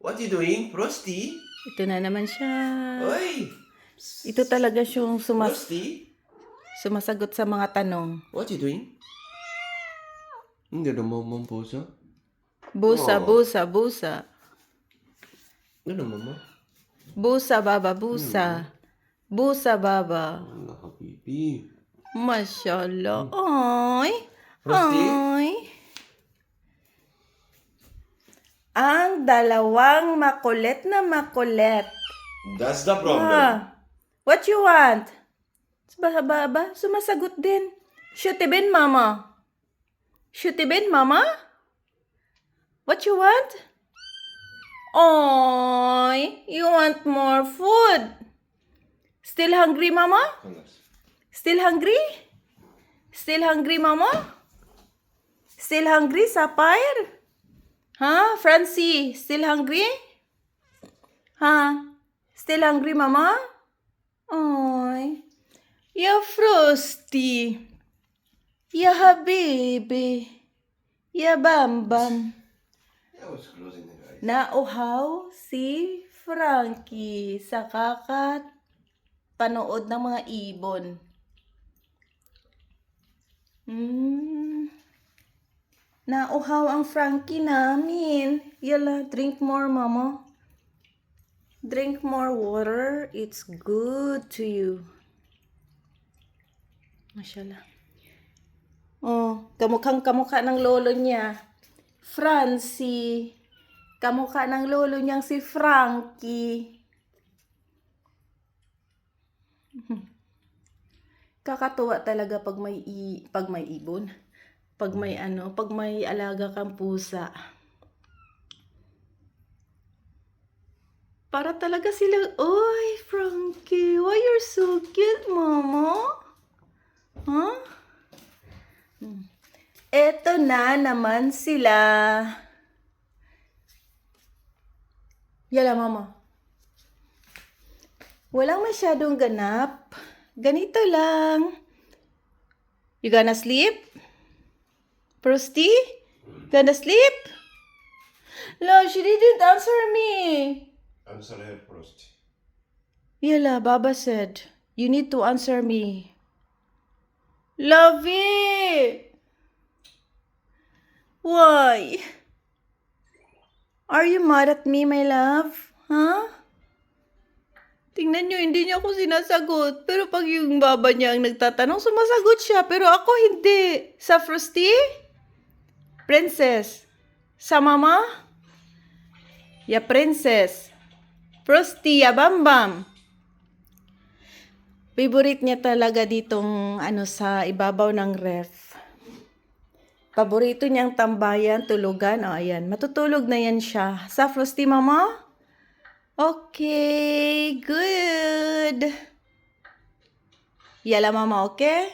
What you doing, Frosty? Ito na naman siya. Oi! Ito talaga siyang Frosty? sumasagot sa mga tanong. What you doing? Hindi na mama pusa. Busa, Oh. busa, busa. Ano mama? Busa, baba, busa. Busa, baba. Nakapipi. Mashallah. Ay. Frosty? Ay. Ang dalawang makulit na makulit. That's the problem. What you want? Baba, sumasagot din. Shutibin, mama. Shutibin, mama? What you want? Oy, you want more food? Still hungry, mama? Still hungry? Still hungry, mama? Still hungry, Sapphire? Huh, Francie? Still hungry? Huh? Still hungry, mama? Oy. Ya Frosty. Ya Habibi. Ya Bambam. I was closing the eyes. Nauhaw si Frankie sa panood ng mga ibon. Nauhaw ang Frankie namin. Yala, drink more, mama. Drink more water. It's good to you. Mashallah. Oh, kamukha ng lolo niya. Francie. Kamukha ng lolo niyang si Frankie. Kakatuwa talaga pag may ibon. Pag may alaga kang pusa. Para talaga sila, oy, Frankie, why you're so cute, mama? Huh? Eto na naman sila. Yala, mama. Walang masyadong ganap. Ganito lang. You gonna sleep? Frosty? Gonna sleep? No, she didn't answer me. Answer her, Frosty. Yala, Baba said, you need to answer me. Lovey! Why? Are you mad at me, my love? Huh? Tingnan nyo, hindi niya ako sinasagot. Pero pag yung baba niya ang nagtatanong, sumasagot siya. Pero ako hindi. Sa Frosty? Princess. Sa mama? Ya princess. Frosty, ya Bambam. Favorite niya talaga ditong sa ibabaw ng ref. Paborito niyang tambayan, tulugan. O, ayan. Matutulog na yan siya. Sa Frosty, mama? Okay, good. Yala, mama, okay?